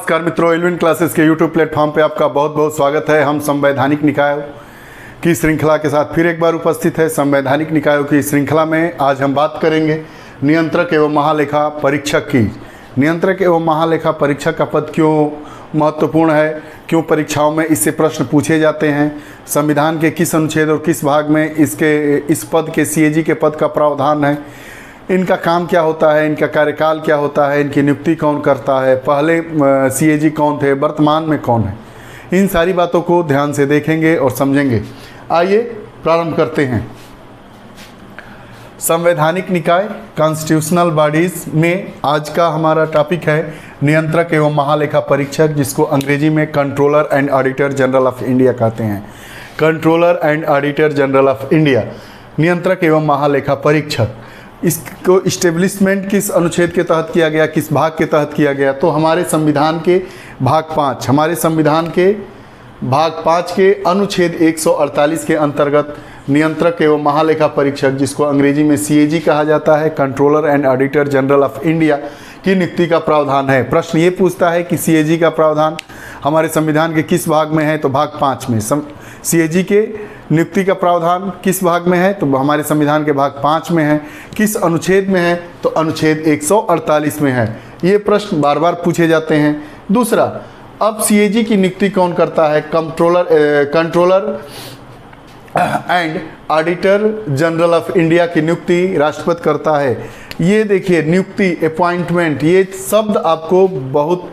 नमस्कार मित्रों, Alvin classes के यूट्यूब प्लेटफॉर्म पे आपका बहुत बहुत स्वागत है। हम संवैधानिक निकायों की श्रृंखला के साथ फिर एक बार उपस्थित है। संवैधानिक निकायों की श्रृंखला में आज हम बात करेंगे नियंत्रक एवं महालेखा परीक्षक की। नियंत्रक एवं महालेखा परीक्षक का पद क्यों महत्वपूर्ण है, क्यों परीक्षाओं में इससे प्रश्न पूछे जाते हैं, संविधान के किस अनुच्छेद और किस भाग में इस पद के सीएजी के पद का प्रावधान है, इनका काम क्या होता है, इनका कार्यकाल क्या होता है, इनकी नियुक्ति कौन करता है, पहले सीएजी कौन थे, वर्तमान में कौन है, इन सारी बातों को ध्यान से देखेंगे और समझेंगे। आइए प्रारंभ करते हैं। संवैधानिक निकाय कॉन्स्टिट्यूशनल बॉडीज में आज का हमारा टॉपिक है नियंत्रक एवं महालेखा परीक्षक, जिसको अंग्रेजी में controller and auditor general of India कहते हैं। Controller and auditor general of India, नियंत्रक एवं महालेखा परीक्षक। इसको इस्टेब्लिशमेंट किस अनुच्छेद के तहत किया गया, किस भाग के तहत किया गया, तो हमारे संविधान के भाग 5, हमारे संविधान के भाग 5 के अनुच्छेद 148 के अंतर्गत नियंत्रक एवं महालेखा परीक्षक, जिसको अंग्रेजी में सीएजी कहा जाता है, controller and auditor general of India की नियुक्ति का प्रावधान है। प्रश्न ये पूछता है कि सीएजी का प्रावधान हमारे संविधान के किस भाग में है, तो भाग 5 में। सीएजी के नियुक्ति का प्रावधान किस भाग में है, तो हमारे संविधान के भाग 5 में है। किस अनुच्छेद में है, तो अनुच्छेद 148 में है। ये प्रश्न बार बार पूछे जाते हैं। दूसरा, अब सीएजी की नियुक्ति कौन करता है? Controller and auditor general of India की नियुक्ति राष्ट्रपति करता है। ये देखिए, नियुक्ति, अपॉइंटमेंट, ये शब्द आपको बहुत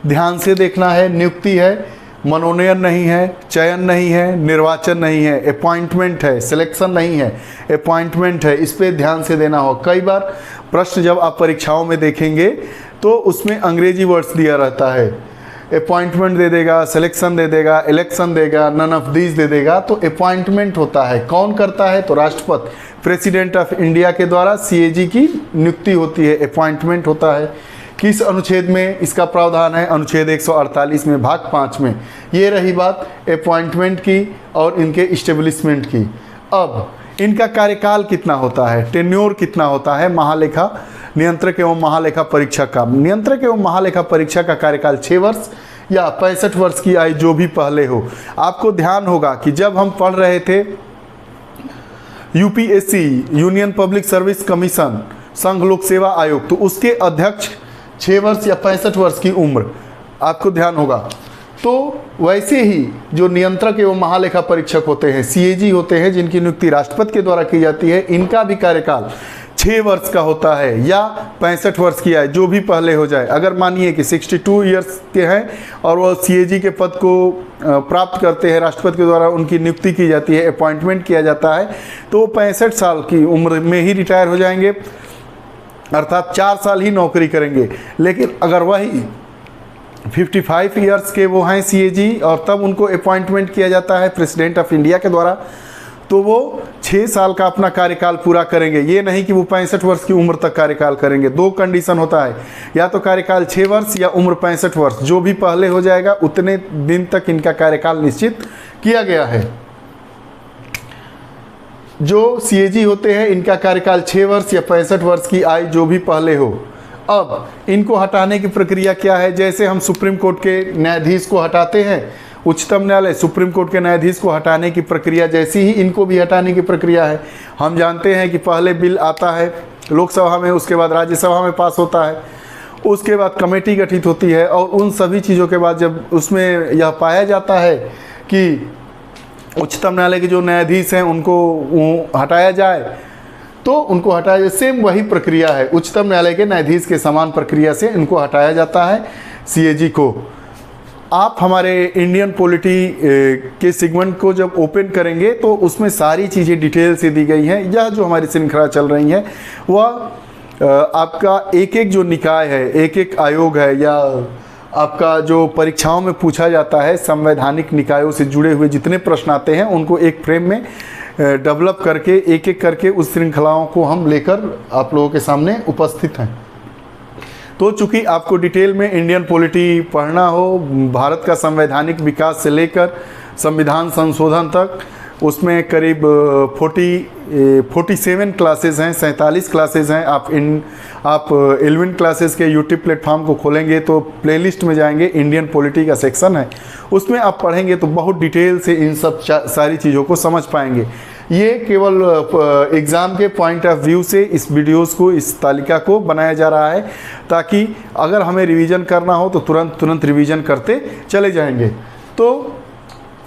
ध्यान से देखना है। नियुक्ति है, मनोनयन नहीं है, चयन नहीं है, निर्वाचन नहीं है, अपॉइंटमेंट है, सिलेक्शन नहीं है, अपॉइंटमेंट है। इस पे ध्यान से देना हो। कई बार प्रश्न जब आप परीक्षाओं में देखेंगे तो उसमें अंग्रेजी वर्ड्स दिया रहता है। अपॉइंटमेंट दे देगा, सिलेक्शन दे देगा, इलेक्शन देगा, नन ऑफ दीज दे देगा। तो अपॉइंटमेंट होता है, कौन करता है? तो राष्ट्रपति, प्रेसिडेंट ऑफ इंडिया के द्वारा सीएजी की नियुक्ति होती है, अपॉइंटमेंट होता है। किस अनुच्छेद में इसका प्रावधान है? अनुच्छेद 148 में, भाग 5 में। ये रही बात अपॉइंटमेंट की और इनके इस्टेब्लिशमेंट की। अब इनका कार्यकाल कितना होता है, टेन्योर कितना होता है महालेखा नियंत्रक एवं महालेखा परीक्षक का? नियंत्रक एवं महालेखा परीक्षक का कार्यकाल 6 वर्ष या 65 वर्ष की आयु, जो भी पहले हो। आपको ध्यान होगा कि जब हम पढ़ रहे थे UPSC, union public service commission, संघ लोक सेवा आयोग, तो उसके अध्यक्ष 6 वर्ष या 65 वर्ष की उम्र, आपको ध्यान होगा। तो वैसे ही जो नियंत्रक एवं महालेखा परीक्षक होते हैं, सीएजी होते हैं, जिनकी नियुक्ति राष्ट्रपति के द्वारा की जाती है, इनका भी कार्यकाल 6 वर्ष का होता है या 65 वर्ष की आयु, जो भी पहले हो जाए। अगर मानिए कि 62 ईयर्स के हैं और वो सीएजी के पद को प्राप्त करते हैं, राष्ट्रपति के द्वारा उनकी नियुक्ति की जाती है, अपॉइंटमेंट किया जाता है, तो 65 साल की उम्र में ही रिटायर हो जाएंगे, अर्थात 4 साल ही नौकरी करेंगे। लेकिन अगर वही 55 ईयर्स के वो हैं सीएजी और तब उनको अपॉइंटमेंट किया जाता है प्रेसिडेंट ऑफ इंडिया के द्वारा, तो वो 6 साल का अपना कार्यकाल पूरा करेंगे। ये नहीं कि वो 65 वर्ष की उम्र तक कार्यकाल करेंगे। 2 कंडीशन होता है, या तो कार्यकाल 6 वर्ष या उम्र 65 वर्ष, जो भी पहले हो जाएगा उतने दिन तक इनका कार्यकाल निश्चित किया गया है। जो सीएजी होते हैं, इनका कार्यकाल 6 वर्ष या 65 वर्ष की आयु, जो भी पहले हो। अब इनको हटाने की प्रक्रिया क्या है? जैसे हम सुप्रीम कोर्ट के न्यायाधीश को हटाते हैं, उच्चतम न्यायालय सुप्रीम कोर्ट के न्यायाधीश को हटाने की प्रक्रिया, जैसी ही इनको भी हटाने की प्रक्रिया है। हम जानते हैं कि पहले बिल आता है लोकसभा में, उसके बाद राज्यसभा में पास होता है, उसके बाद कमेटी गठित होती है, और उन सभी चीज़ों के बाद जब उसमें यह पाया जाता है कि उच्चतम न्यायालय के जो न्यायाधीश हैं उनको हटाया जाए, तो उनको हटाया जाए। सेम वही प्रक्रिया है, उच्चतम न्यायालय के न्यायाधीश के समान प्रक्रिया से इनको हटाया जाता है सीएजी को। आप हमारे इंडियन पॉलिटी के सेगमेंट को जब ओपन करेंगे तो उसमें सारी चीज़ें डिटेल से दी गई हैं। यह जो हमारी श्रृंखला चल रही है वह आपका एक एक जो निकाय है, एक एक आयोग है, या आपका जो परीक्षाओं में पूछा जाता है, संवैधानिक निकायों से जुड़े हुए जितने प्रश्न आते हैं उनको एक फ्रेम में डेवलप करके एक एक करके उस श्रृंखलाओं को हम लेकर आप लोगों के सामने उपस्थित हैं। तो चूँकि आपको डिटेल में इंडियन पॉलिटी पढ़ना हो, भारत का संवैधानिक विकास से लेकर संविधान संशोधन तक, उसमें करीब 47 क्लासेस हैं, 47 क्लासेस हैं। आप 11 क्लासेस के यूट्यूब प्लेटफॉर्म को खोलेंगे तो प्लेलिस्ट में जाएंगे, इंडियन पॉलिटी का सेक्शन है, उसमें आप पढ़ेंगे तो बहुत डिटेल से इन सब सारी चीज़ों को समझ पाएंगे। ये केवल एग्ज़ाम के पॉइंट ऑफ व्यू से इस वीडियोस को, इस तालिका को बनाया जा रहा है, ताकि अगर हमें रिवीजन करना हो तो तुरंत रिवीजन करते चले जाएंगे। तो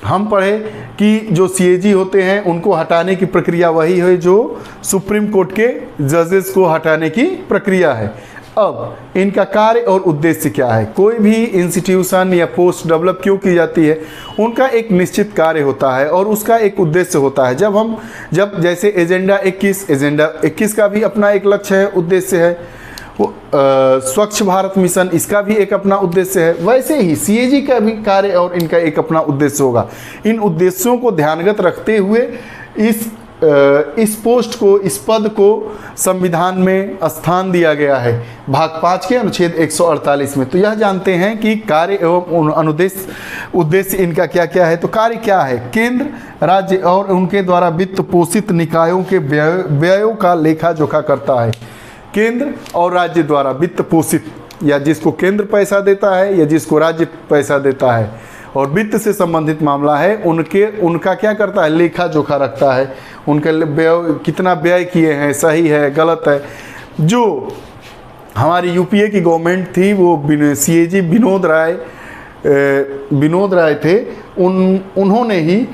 हम पढ़े कि जो सीएजी होते हैं उनको हटाने की प्रक्रिया वही है जो सुप्रीम कोर्ट के जजेस को हटाने की प्रक्रिया है। अब इनका कार्य और उद्देश्य क्या है? कोई भी इंस्टीट्यूशन या पोस्ट डेवलप क्यों की जाती है, उनका एक निश्चित कार्य होता है और उसका एक उद्देश्य होता है। जब जैसे एजेंडा 21 का भी अपना एक लक्ष्य है, उद्देश्य है। स्वच्छ भारत मिशन, इसका भी एक अपना उद्देश्य है। वैसे ही सीएजी का भी कार्य और इनका एक अपना उद्देश्य होगा। इन उद्देश्यों को ध्यानगत रखते हुए इस पोस्ट को, इस पद को संविधान में स्थान दिया गया है भाग 5 के अनुच्छेद 148 में। तो यह जानते हैं कि कार्य एवं उद्देश्य इनका क्या क्या है। तो कार्य क्या है? केंद्र, राज्य और उनके द्वारा वित्त पोषित निकायों के व्ययों का लेखा जोखा करता है। केंद्र और राज्य द्वारा वित्त पोषित, या जिसको केंद्र पैसा देता है या जिसको राज्य पैसा देता है और वित्त से संबंधित मामला है, उनका क्या करता है? लेखा जोखा रखता है। उनके व्यय, कितना व्यय किए हैं, सही है, गलत है। जो हमारी यूपीए की गवर्नमेंट थी, वो सीएजी विनोद राय थे, उन्होंने ही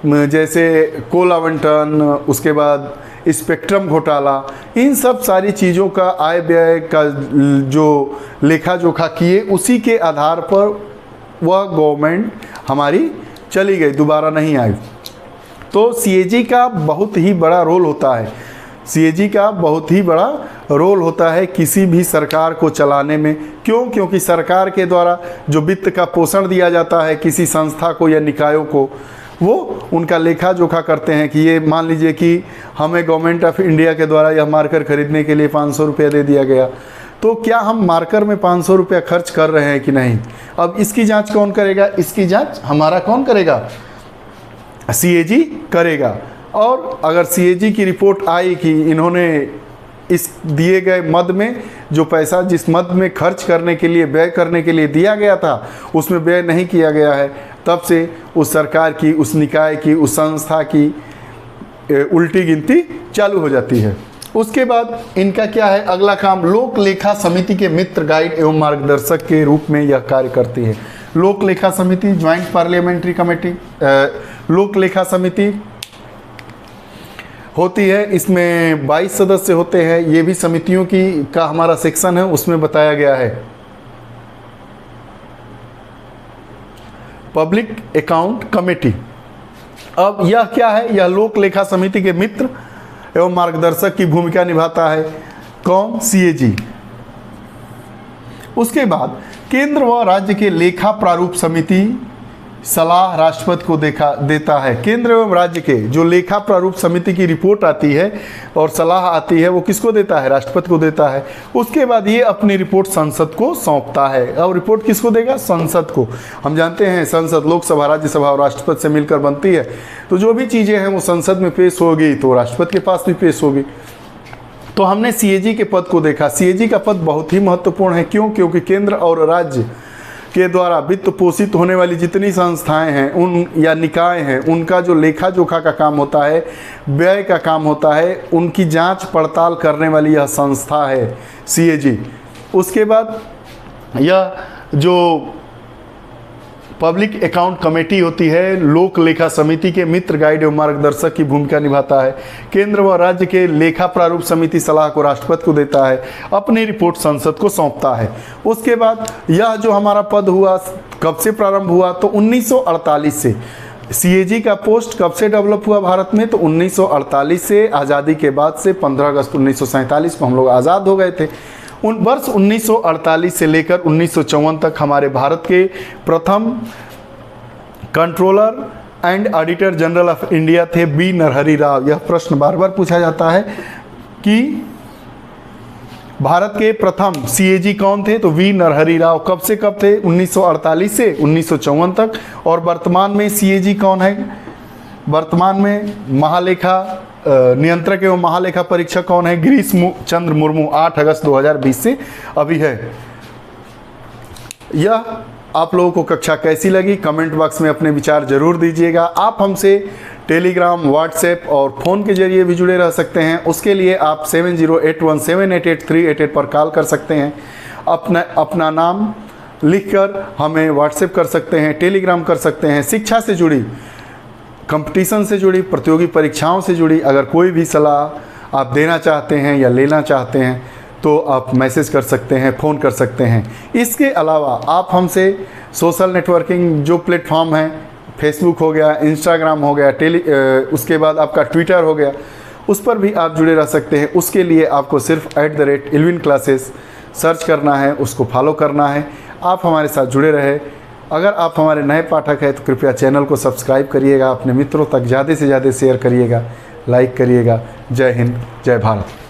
जैसे कोल आवंटन, उसके बाद स्पेक्ट्रम घोटाला, इन सब सारी चीज़ों का आय व्यय का जो लेखा जोखा किए, उसी के आधार पर वह गवर्नमेंट हमारी चली गई, दोबारा नहीं आई। तो सीएजी का बहुत ही बड़ा रोल होता है। सीएजी का बहुत ही बड़ा रोल होता है किसी भी सरकार को चलाने में। क्यों? क्योंकि सरकार के द्वारा जो वित्त का पोषण दिया जाता है किसी संस्था को या निकायों को, वो उनका लेखा जोखा करते हैं कि ये मान लीजिए कि हमें गवर्नमेंट ऑफ इंडिया के द्वारा यह मार्कर खरीदने के लिए 500 रुपया दे दिया गया, तो क्या हम मार्कर में 500 रुपया खर्च कर रहे हैं कि नहीं? अब इसकी जांच कौन करेगा? इसकी जांच हमारा कौन करेगा? सीएजी करेगा। और अगर सीएजी की रिपोर्ट आई कि इन्होंने इस दिए गए मद में जो पैसा जिस मद में खर्च करने के लिए, व्यय करने के लिए दिया गया था, उसमें व्यय नहीं किया गया है, तब से उस सरकार की, उस निकाय की, उस संस्था की उल्टी गिनती चालू हो जाती है। उसके बाद इनका क्या है अगला काम? लोक लेखा समिति के मित्र, गाइड एवं मार्गदर्शक के रूप में यह कार्य करती है। लोक लेखा समिति, ज्वाइंट पार्लियामेंट्री कमेटी, लोक लेखा समिति होती है। इसमें 22 सदस्य होते हैं। ये भी समितियों का हमारा सेक्शन है, उसमें बताया गया है। पब्लिक अकाउंट कमेटी, अब यह क्या है? यह लोक लेखा समिति के मित्र एवं मार्गदर्शक की भूमिका निभाता है। कौन? सीएजी। उसके बाद केंद्र व राज्य के लेखा प्रारूप समिति सलाह राष्ट्रपति को देता है। केंद्र एवं राज्य के जो लेखा प्रारूप समिति की रिपोर्ट आती है और सलाह आती है, वो किसको देता है? राष्ट्रपति को देता है। उसके बाद ये अपनी रिपोर्ट संसद को सौंपता है। और रिपोर्ट किसको देगा? संसद को। हम जानते हैं संसद लोकसभा, राज्यसभा और राष्ट्रपति से मिलकर बनती है। तो जो भी चीज़ें हैं वो संसद में पेश होगी तो राष्ट्रपति के पास भी पेश होगी। तो हमने सीएजी के पद को देखा। सीएजी का पद बहुत ही महत्वपूर्ण है। क्यों? क्योंकि केंद्र और राज्य के द्वारा वित्त पोषित होने वाली जितनी संस्थाएं हैं उन या निकाय हैं, उनका जो लेखा जोखा का काम होता है, व्यय का काम होता है, उनकी जांच पड़ताल करने वाली यह संस्था है सीएजी। उसके बाद यह जो पब्लिक अकाउंट कमेटी होती है, लोक लेखा समिति के मित्र, गाइड एवं मार्गदर्शक की भूमिका निभाता है। केंद्र व राज्य के लेखा प्रारूप समिति सलाह को राष्ट्रपति को देता है, अपनी रिपोर्ट संसद को सौंपता है। उसके बाद यह जो हमारा पद हुआ, कब से प्रारंभ हुआ? तो 1948 से। सीएजी का पोस्ट कब से डेवलप हुआ भारत में? तो 1948 से। आज़ादी के बाद से 15 अगस्त 1947 को हम लोग आज़ाद हो गए थे। वर्ष 1948 से लेकर 1954 तक हमारे भारत के प्रथम controller and auditor general of India थे बी नरहरि राव। यह प्रश्न बार बार पूछा जाता है कि भारत के प्रथम सीएजी कौन थे? तो वी नरहरि राव। कब से कब थे? 1948 से 1954 तक। और वर्तमान में सीएजी कौन है? वर्तमान में महालेखा नियंत्रक एवं महालेखा परीक्षक कौन है? गिरीश चंद्र मुर्मू, 8 अगस्त 2020 से अभी है। यह आप लोगों को कक्षा कैसी लगी कमेंट बॉक्स में अपने विचार जरूर दीजिएगा। आप हमसे टेलीग्राम, व्हाट्सएप और फ़ोन के जरिए भी जुड़े रह सकते हैं। उसके लिए आप 7081788388 पर कॉल कर सकते हैं। अपना नाम लिखकर हमें व्हाट्सएप कर सकते हैं, टेलीग्राम कर सकते हैं। शिक्षा से जुड़ी, कंपटीशन से जुड़ी, प्रतियोगी परीक्षाओं से जुड़ी अगर कोई भी सलाह आप देना चाहते हैं या लेना चाहते हैं तो आप मैसेज कर सकते हैं, फ़ोन कर सकते हैं। इसके अलावा आप हमसे सोशल नेटवर्किंग जो प्लेटफॉर्म हैं, फेसबुक हो गया, इंस्टाग्राम हो गया, उसके बाद आपका ट्विटर हो गया, उस पर भी आप जुड़े रह सकते हैं। उसके लिए आपको सिर्फ @Elvin Classes सर्च करना है, उसको फॉलो करना है। आप हमारे साथ जुड़े रहे। अगर आप हमारे नए पाठक हैं तो कृपया चैनल को सब्सक्राइब करिएगा, अपने मित्रों तक ज़्यादा से ज़्यादा शेयर करिएगा, लाइक करिएगा। जय हिंद, जय भारत।